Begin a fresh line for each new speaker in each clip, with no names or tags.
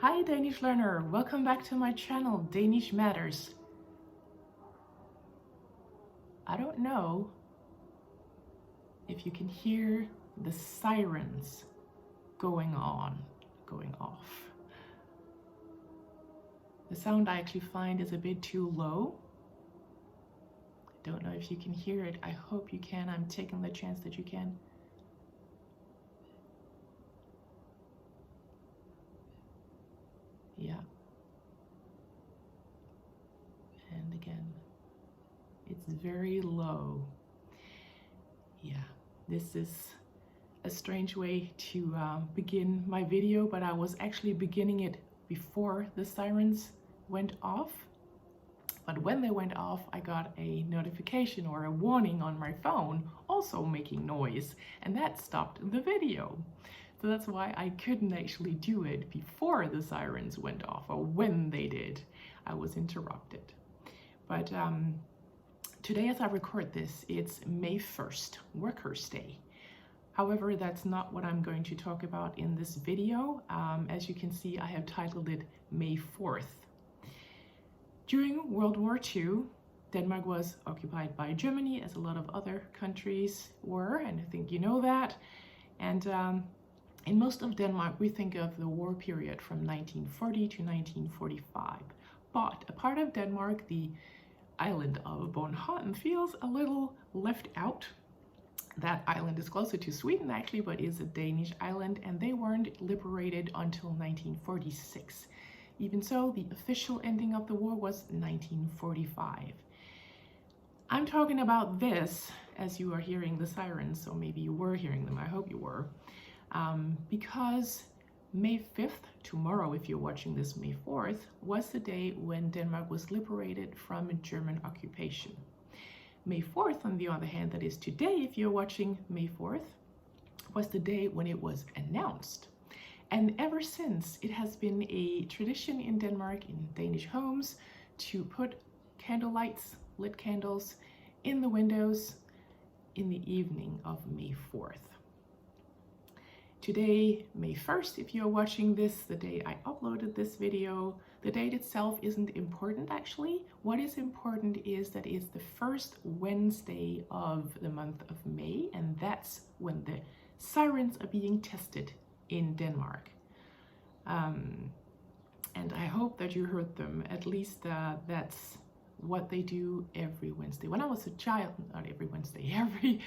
Hi Danish learner, welcome back to my channel, Danish Matters. I don't know if you can hear the sirens going off. The sound I actually find is a bit too low. I don't know if you can hear it. I hope you can. I'm taking the chance that you can. Yeah. And again, it's very low. Yeah, this is a strange way to begin my video, but I was actually beginning it before the sirens went off. But when they went off, I got a notification or a warning on my phone also making noise, and that stopped the video. So that's why I couldn't actually do it before the sirens went off, or when they did. I was interrupted. But today, as I record this, it's May 1st, Workers' Day. However, that's not what I'm going to talk about in this video. As you can see, I have titled it May 4th. During World War II, Denmark was occupied by Germany, as a lot of other countries were, and I think you know that. And in most of Denmark, we think of the war period from 1940 to 1945. But a part of Denmark, the island of Bornholm, feels a little left out. That island is closer to Sweden actually, but is a Danish island, and they weren't liberated until 1946. Even so, the official ending of the war was 1945. I'm talking about this as you are hearing the sirens, or maybe you were hearing them, I hope you were, because May 5th, tomorrow if you're watching this May 4th, was the day when Denmark was liberated from German occupation. May 4th, on the other hand, that is today if you're watching May 4th, was the day when it was announced. And ever since, it has been a tradition in Denmark, in Danish homes, to put candle lights, lit candles, in the windows in the evening of May 4th. Today, May 1st, if you're watching this, the day I uploaded this video, the date itself isn't important actually. What is important is that it's the first Wednesday of the month of May, and that's when the sirens are being tested in Denmark. And I hope that you heard them. At least that's what they do every Wednesday. When I was a child, not every Wednesday, every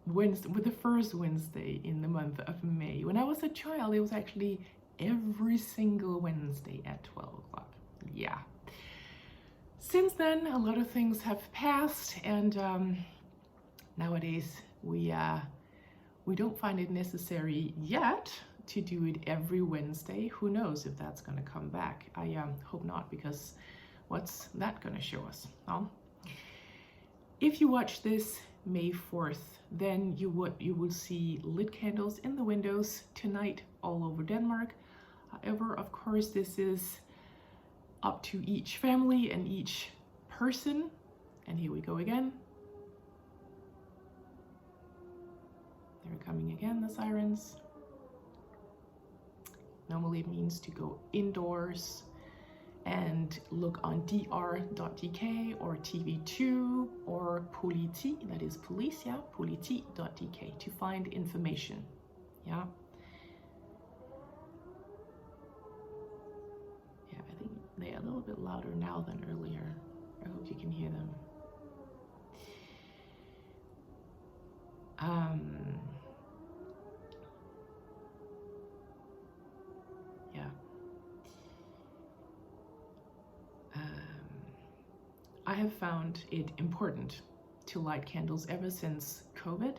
Wednesday, with the first Wednesday in the month of May. When I was a child, it was actually every single Wednesday at 12 o'clock. Yeah. Since then, a lot of things have passed, and nowadays we don't find it necessary yet to do it every Wednesday. Who knows if that's going to come back? I hope not, because what's that going to show us? If you watch this May 4th, then you will see lit candles in the windows tonight all over Denmark. However, of course, this is up to each family and each person. And here we go again. They're coming again, the sirens. Normally it means to go indoors and look on dr.dk or TV2 or politi, that is police, yeah, politi.dk, to find information, yeah. Yeah, I think they're a little bit louder now than earlier. I hope you can hear them. Yeah. I have found it important to light candles ever since COVID.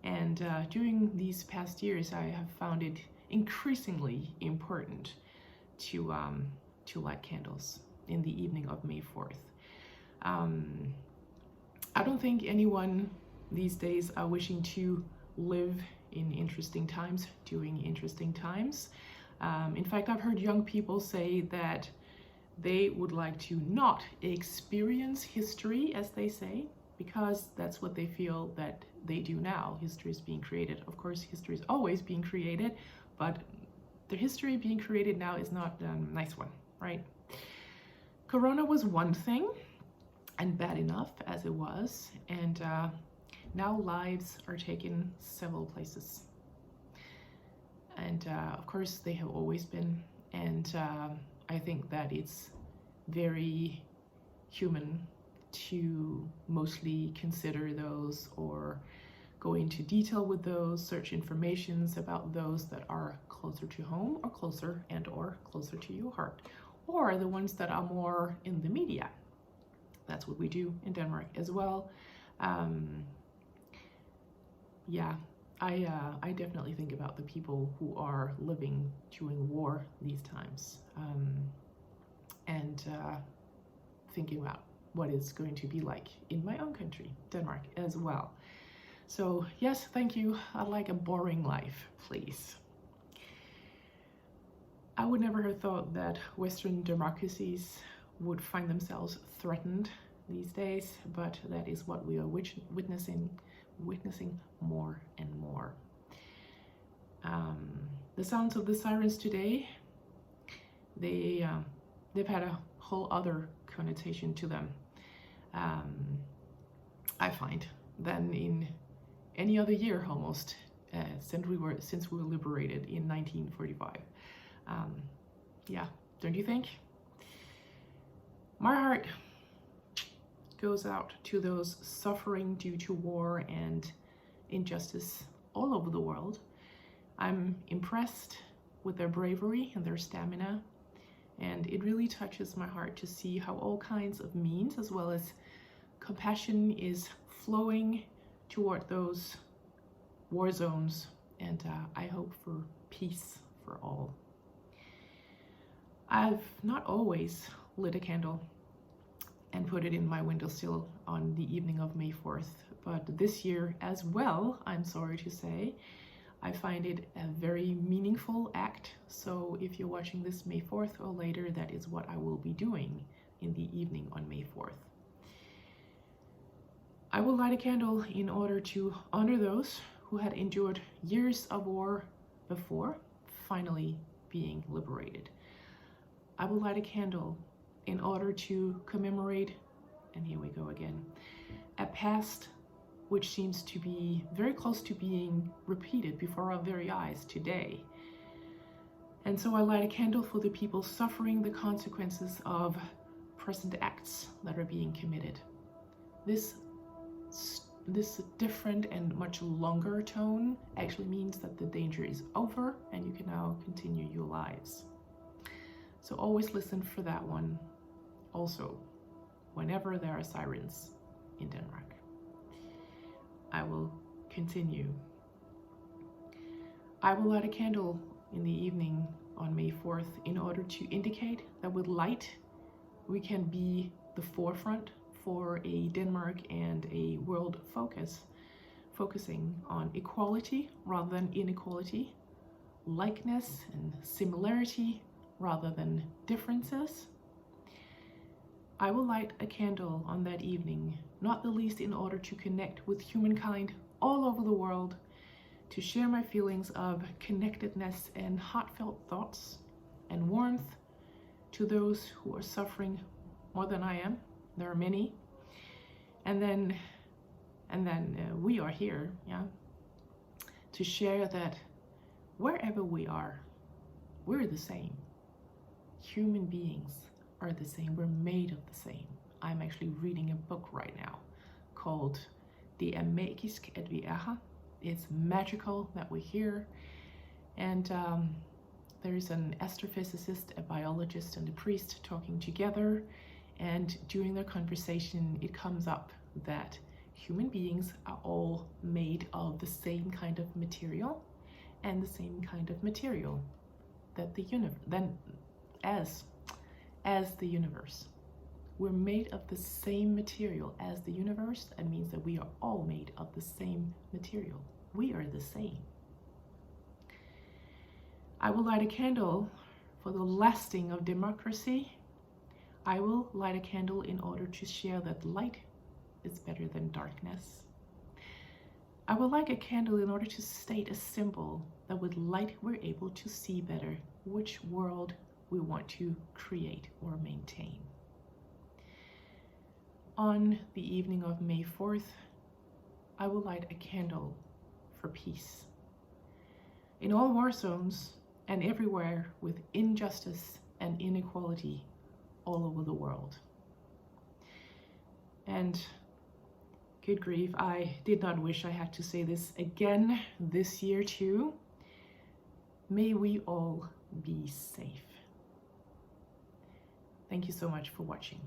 And during these past years, I have found it increasingly important to light candles in the evening of May 4th. I don't think anyone these days are wishing to live in interesting times, during interesting times. In fact, I've heard young people say that they would like to not experience history, as they say, because that's what they feel that they do now. History is being created. Of course, history is always being created, but the history being created now is not a nice one, right? Corona was one thing, and bad enough as it was, and now lives are taken several places. And of course they have always been, and I think that it's very human to mostly consider those or go into detail with those, search informations about those that are closer to home or closer to your heart, or the ones that are more in the media. That's what we do in Denmark as well. Yeah, I definitely think about the people who are living during war these times, and thinking about what it's going to be like in my own country, Denmark, as well. So yes, thank you. I'd like a boring life, please. I would never have thought that Western democracies would find themselves threatened these days, but that is what we are witnessing more and more. The sounds of the sirens today, they've had a whole other connotation to them, I find, than in any other year almost since we were liberated in 1945. Yeah, don't you think? My heart goes out to those suffering due to war and injustice all over the world. I'm impressed with their bravery and their stamina, and it really touches my heart to see how all kinds of means as well as compassion is flowing toward those war zones, and I hope for peace for all. I've not always lit a candle and put it in my windowsill on the evening of May 4th, but this year as well, I'm sorry to say, I find it a very meaningful act. So if you're watching this May 4th or later, that is what I will be doing in the evening on May 4th. I will light a candle in order to honor those who had endured years of war before finally being liberated. I will light a candle in order to commemorate, and here we go again, a past which seems to be very close to being repeated before our very eyes today. And so I light a candle for the people suffering the consequences of present acts that are being committed. This different and much longer tone actually means that the danger is over and you can now continue your lives. So always listen for that one also, whenever there are sirens in Denmark. I will continue. I will light a candle in the evening on May 4th in order to indicate that with light we can be the forefront for a Denmark and a world focusing on equality rather than inequality, likeness and similarity rather than differences. I will light a candle on that evening, not the least in order to connect with humankind all over the world, to share my feelings of connectedness and heartfelt thoughts and warmth to those who are suffering more than I am. There are many. And then we are here, yeah, to share that wherever we are, we're the same. Human beings are the same. We're made of the same. I'm actually reading a book right now called Det magisk at vi her. It's magical that we're here. And there's an astrophysicist, a biologist, and a priest talking together. And during their conversation, it comes up that human beings are all made of the same kind of material, and the same kind of material that the universe, as the universe. We're made of the same material as the universe. That means that we are all made of the same material. We are the same. I will light a candle for the lasting of democracy. I will light a candle in order to share that light is better than darkness. I will light a candle in order to state a symbol that with light we're able to see better which world we want to create or maintain. On the evening of May 4th, I will light a candle for peace. In all war zones and everywhere with injustice and inequality all over the world. And good grief, I did not wish I had to say this again this year too. May we all be safe. Thank you so much for watching.